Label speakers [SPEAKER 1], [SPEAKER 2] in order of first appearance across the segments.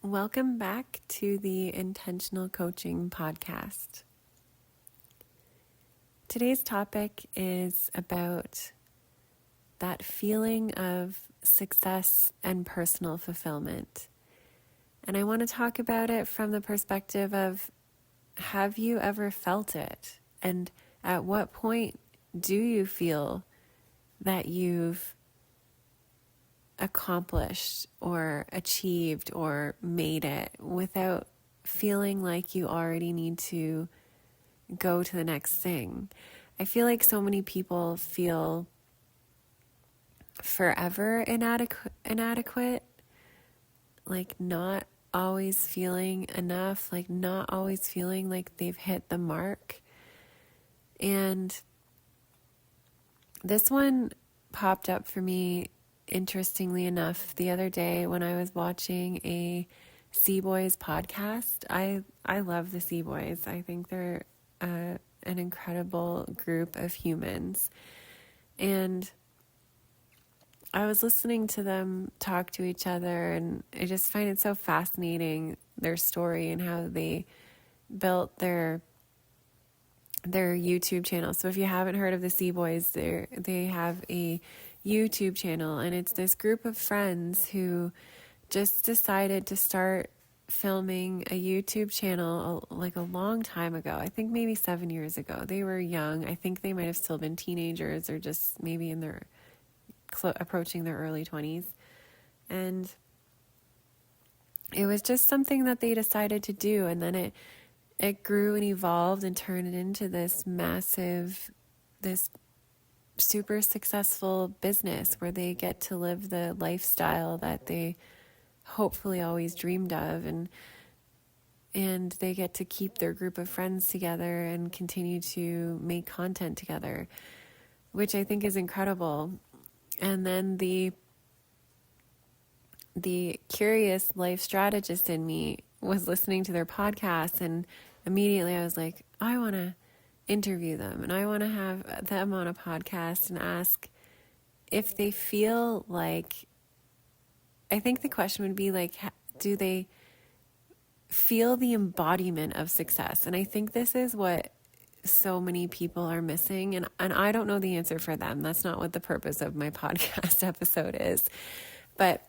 [SPEAKER 1] Welcome back to the Intentional Coaching Podcast. Today's topic is about that feeling of success and personal fulfillment. And I want to talk about it from the perspective of, have you ever felt it? And at what point do you feel that you've accomplished or achieved or made it without feeling like you already need to go to the next thing? I feel like so many people feel forever inadequate, like not always feeling enough, like not always feeling like they've hit the mark. And this one popped up for me, interestingly enough, the other day when I was watching a Sea Boys podcast. I love the Sea Boys. I think they're an incredible group of humans. And I was listening to them talk to each other, and I just find it so fascinating, their story and how they built their YouTube channel. So if you haven't heard of the Sea Boys, they have a YouTube channel, and it's this group of friends who just decided to start filming a YouTube channel like a long time ago. I think maybe 7 years ago. They were young. I think they might have still been teenagers or just maybe in their approaching their early 20s. And it was just something that they decided to do, and then it grew and evolved and turned it into this super successful business where they get to live the lifestyle that they hopefully always dreamed of, and they get to keep their group of friends together and continue to make content together, which I think is incredible. And then the curious life strategist in me was listening to their podcast, and immediately I was like, I want to interview them, and I want to have them on a podcast and ask if they feel like, I think the question would be like, do they feel the embodiment of success? And I think this is what so many people are missing, and I don't know the answer for them. That's not what the purpose of my podcast episode is, but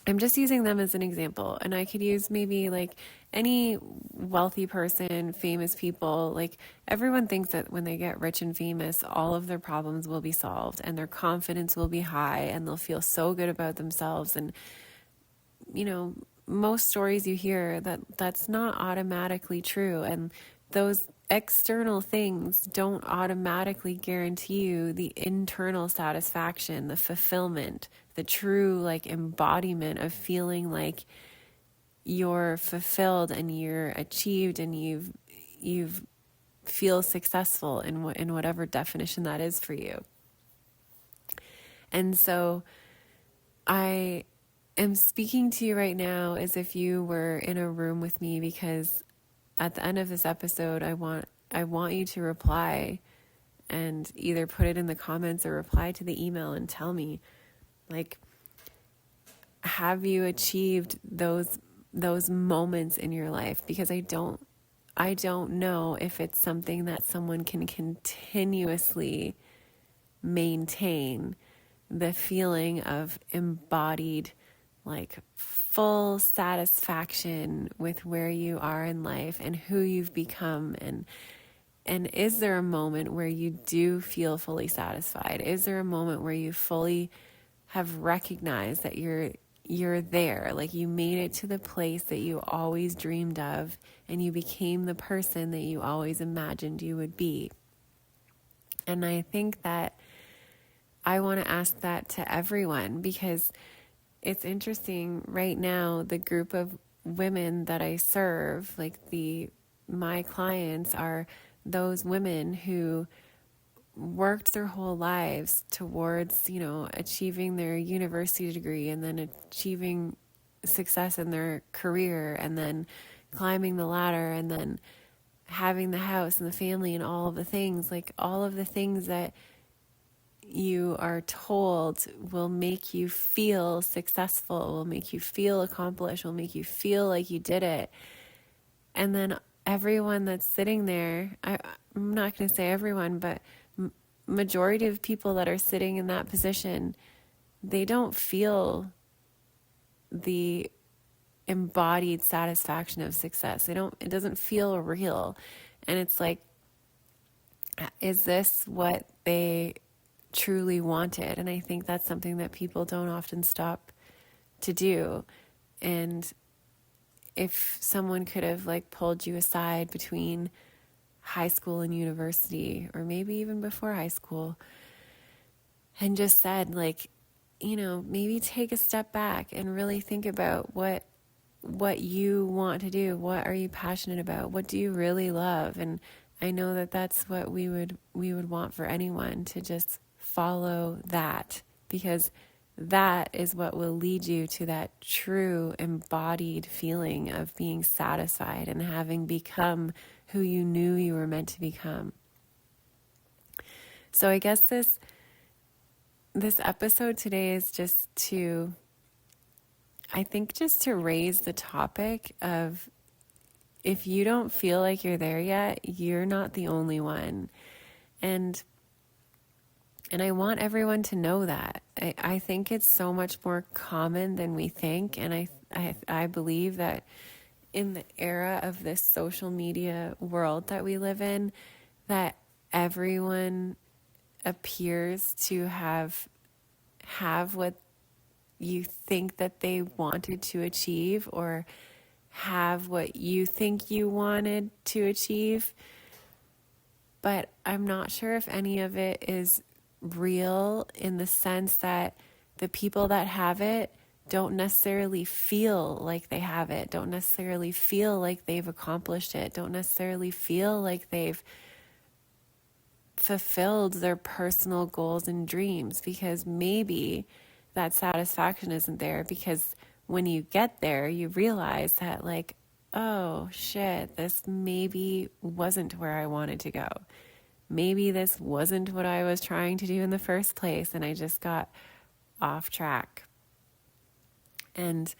[SPEAKER 1] I'm just using them as an example. And I could use maybe like any wealthy person, famous people. Like, everyone thinks that when they get rich and famous, all of their problems will be solved and their confidence will be high and they'll feel so good about themselves. And most stories you hear, that's not automatically true, and those external things don't automatically guarantee you the internal satisfaction, the fulfillment, the true like embodiment of feeling like you're fulfilled and you're achieved and you've feel successful in whatever definition that is for you. And so I am speaking to you right now as if you were in a room with me, because at the end of this episode, I want you to reply and either put it in the comments or reply to the email and tell me, like, have you achieved those moments in your life? Because I don't know if it's something that someone can continuously maintain, the feeling of embodied, like, full satisfaction with where you are in life and who you've become. And is there a moment where you do feel fully satisfied? Is there a moment where you fully have recognized that you're there, like you made it to the place that you always dreamed of, and you became the person that you always imagined you would be? And I think that I want to ask that to everyone, because it's interesting right now, the group of women that I serve, like my clients, are those women who worked their whole lives towards, achieving their university degree and then achieving success in their career and then climbing the ladder and then having the house and the family and all of the things, like all of the things that you are told will make you feel successful, will make you feel accomplished, will make you feel like you did it. And then everyone that's sitting there, I'm not going to say everyone, but majority of people that are sitting in that position, they don't feel the embodied satisfaction of success. It doesn't feel real. And it's like, is this what they truly wanted? And I think that's something that people don't often stop to do. And if someone could have like pulled you aside between high school and university, or maybe even before high school, and just said like, maybe take a step back and really think about what you want to do. What are you passionate about? What do you really love? And I know that that's what we would want for anyone, to just follow that, because that is what will lead you to that true embodied feeling of being satisfied and having become who you knew you were meant to become. So I guess this episode today is just to raise the topic of, if you don't feel like you're there yet, you're not the only one. And I want everyone to know that. I think it's so much more common than we think. And I believe that in the era of this social media world that we live in, that everyone appears to have what you think that they wanted to achieve, or have what you think you wanted to achieve. But I'm not sure if any of it is real, in the sense that the people that have it don't necessarily feel like they have it, don't necessarily feel like they've accomplished it, don't necessarily feel like they've fulfilled their personal goals and dreams, because maybe that satisfaction isn't there, because when you get there, you realize that like, oh shit, this maybe wasn't where I wanted to go. Maybe this wasn't what I was trying to do in the first place, and I just got off track. And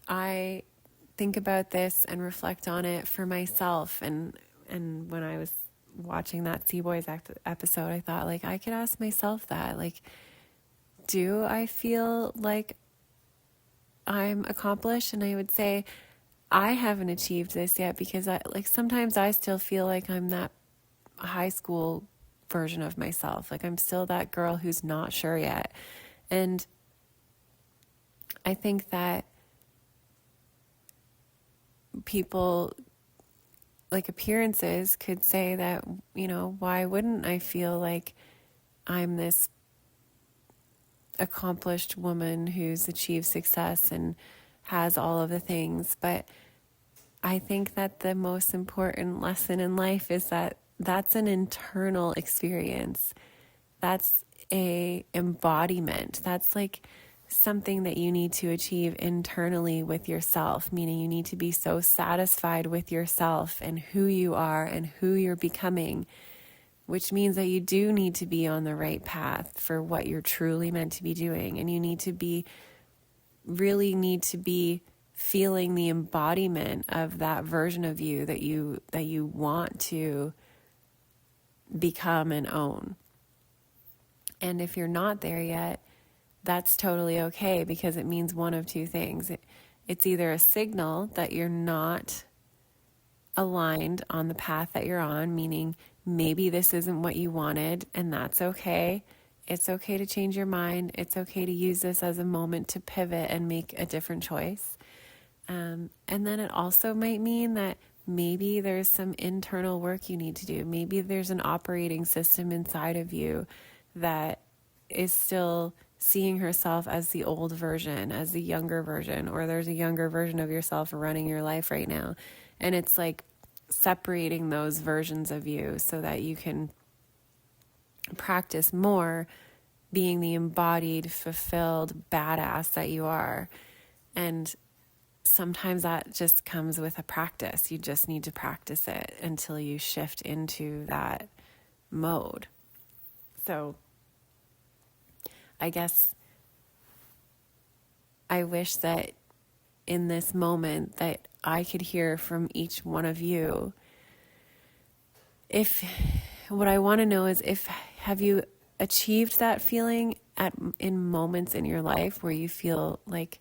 [SPEAKER 1] I think about this and reflect on it for myself. And when I was watching that Sea Boys episode, I thought, like, I could ask myself that, like, do I feel like I'm accomplished? And I would say, I haven't achieved this yet, because sometimes I still feel like I'm that high school version of myself. Like, I'm still that girl who's not sure yet. And I think that people, like appearances, could say that, why wouldn't I feel like I'm this accomplished woman who's achieved success and has all of the things? But I think that the most important lesson in life is that that's an internal experience. That's a embodiment. That's like something that you need to achieve internally with yourself, meaning you need to be so satisfied with yourself and who you are and who you're becoming, which means that you do need to be on the right path for what you're truly meant to be doing. And you really need to be feeling the embodiment of that version of you that you want to become and own. And if you're not there yet, that's totally okay, because it means one of two things. It's either a signal that you're not aligned on the path that you're on, meaning maybe this isn't what you wanted, and that's okay. It's okay to change your mind. It's okay to use this as a moment to pivot and make a different choice. And then it also might mean that maybe there's some internal work you need to do. Maybe there's an operating system inside of you that is still seeing herself as the old version, as the younger version, or there's a younger version of yourself running your life right now. And it's like separating those versions of you so that you can practice more being the embodied, fulfilled badass that you are. And sometimes that just comes with a practice. You just need to practice it until you shift into that mode. So I guess I wish that in this moment that I could hear from each one of you. If what I want to know is have you achieved that feeling in moments in your life where you feel like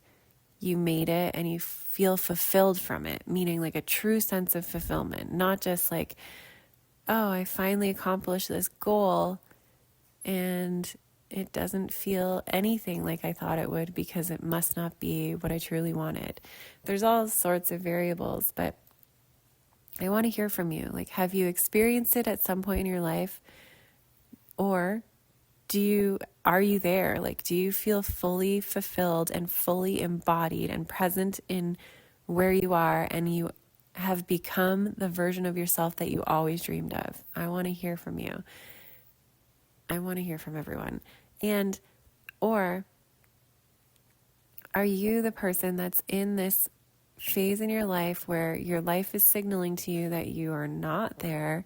[SPEAKER 1] you made it and you feel fulfilled from it, meaning like a true sense of fulfillment, not just like, oh, I finally accomplished this goal and it doesn't feel anything like I thought it would because it must not be what I truly wanted. There's all sorts of variables, but I want to hear from you. Like, have you experienced it at some point in your life? Or are you there? Like, do you feel fully fulfilled and fully embodied and present in where you are, and you have become the version of yourself that you always dreamed of? I want to hear from you. I want to hear from everyone. Or are you the person that's in this phase in your life where your life is signaling to you that you are not there,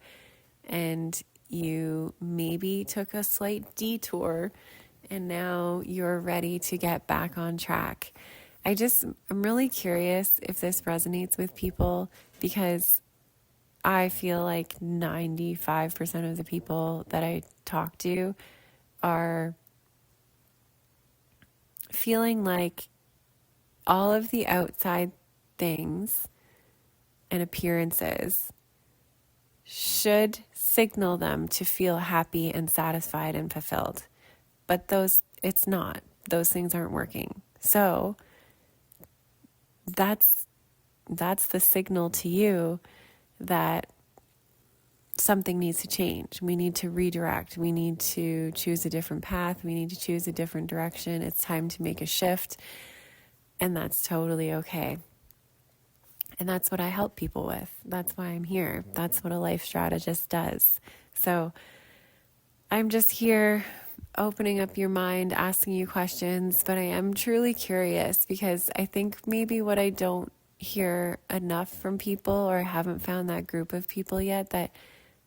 [SPEAKER 1] and you maybe took a slight detour and now you're ready to get back on track? I'm really curious if this resonates with people, because I feel like 95% of the people that I talk to are feeling like all of the outside things and appearances should signal them to feel happy and satisfied and fulfilled. But it's not. Those things aren't working. So that's the signal to you that something needs to change. We need to redirect. We need to choose a different path. We need to choose a different direction. It's time to make a shift. And that's totally okay. And that's what I help people with. That's why I'm here. That's what a life strategist does. So I'm just here opening up your mind, asking you questions, but I am truly curious, because I think maybe what I don't hear enough from people, or I haven't found that group of people yet that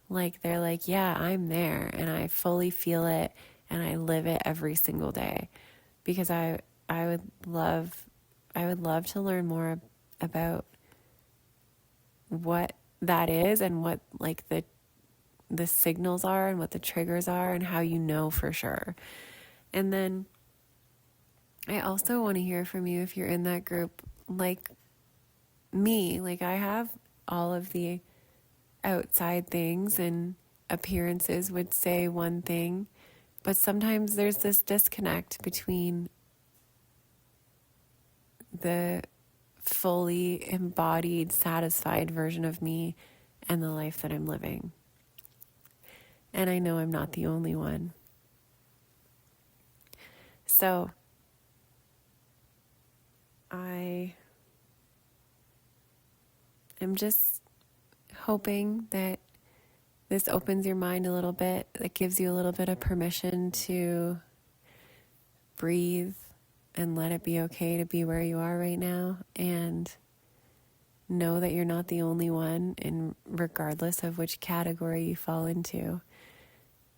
[SPEAKER 1] like, they're like, yeah, I'm there and I fully feel it and I live it every single day. Because I would love to learn more about what that is, and what like the signals are, and what the triggers are, and how you know for sure. And then I also want to hear from you if you're in that group like me. Like, I have all of the outside things, and appearances would say one thing, but sometimes there's this disconnect between the fully embodied, satisfied version of me and the life that I'm living. And I know I'm not the only one. So I am just hoping that this opens your mind a little bit, that gives you a little bit of permission to breathe and let it be okay to be where you are right now, and know that you're not the only one, and regardless of which category you fall into.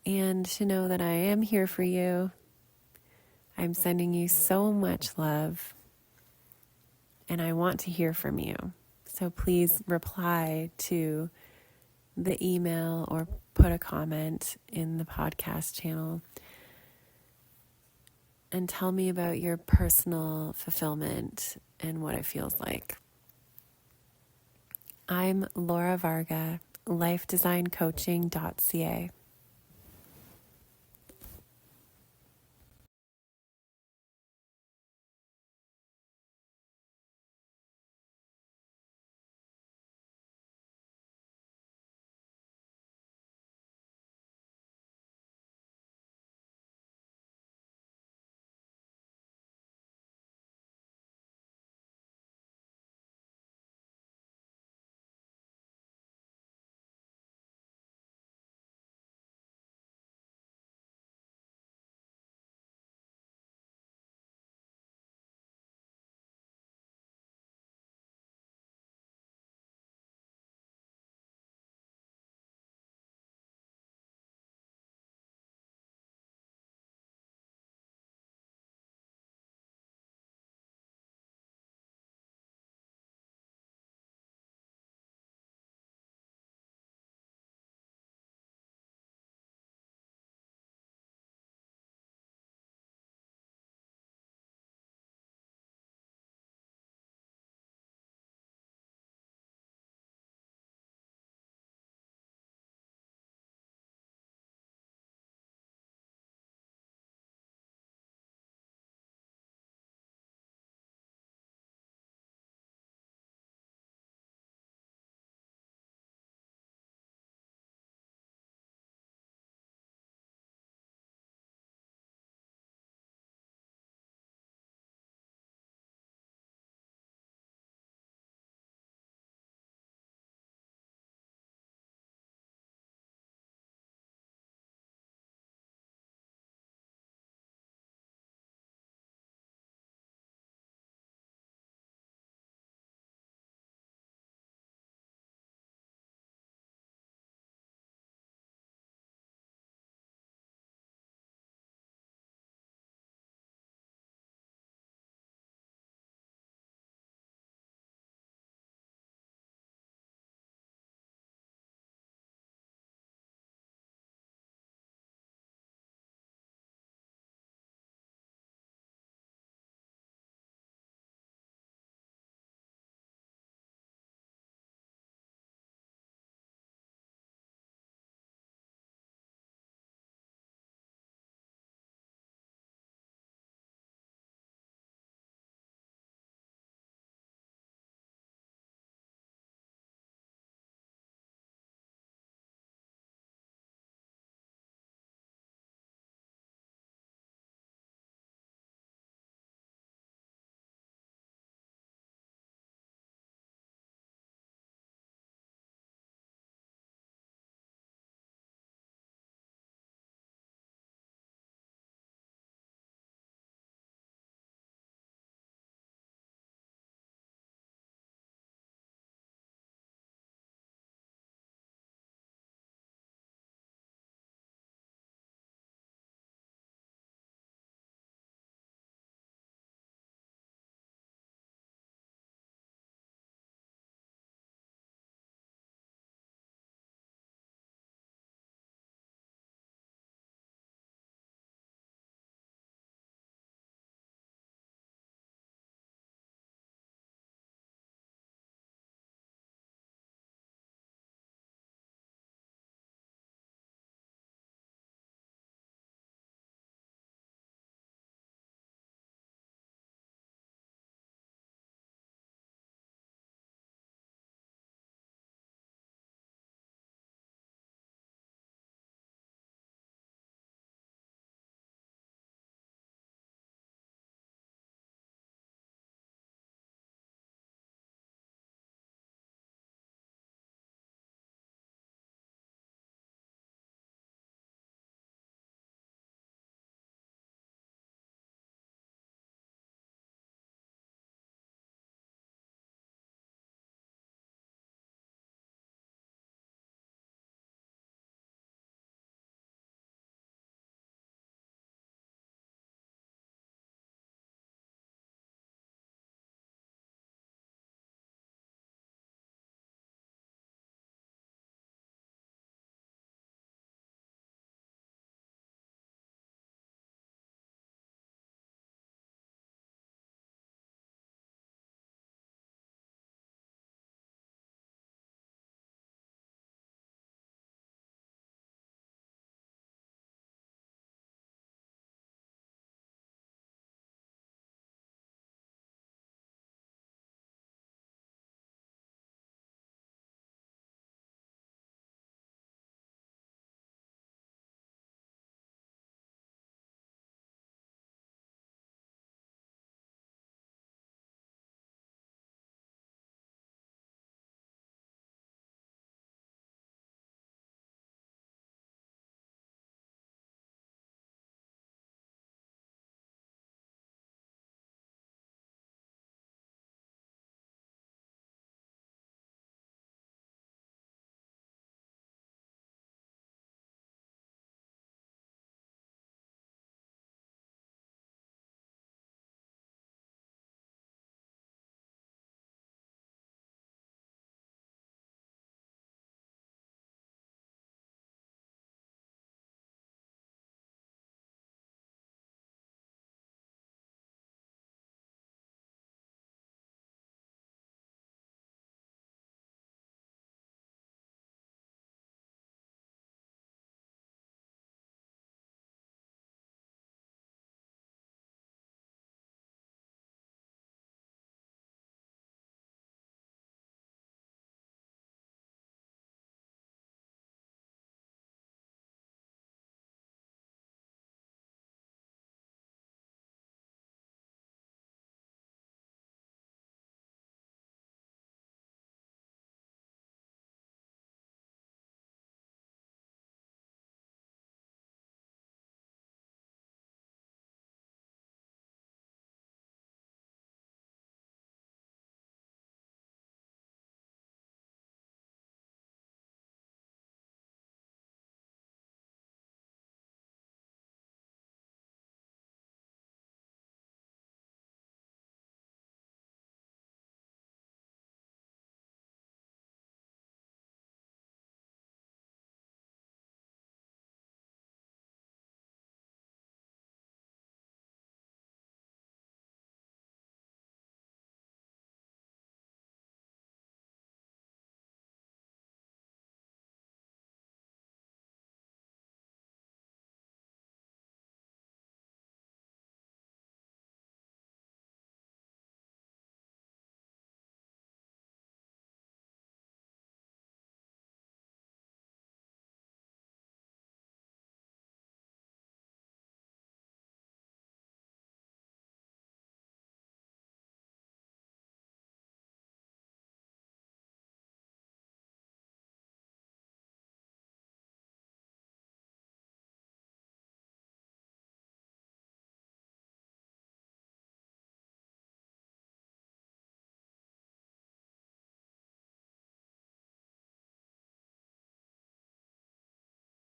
[SPEAKER 1] And to know that I am here for you. I'm sending you so much love, and I want to hear from you. So please reply to the email or put a comment in the podcast channel and tell me about your personal fulfillment and what it feels like. I'm Laura Varga, lifedesigncoaching.ca.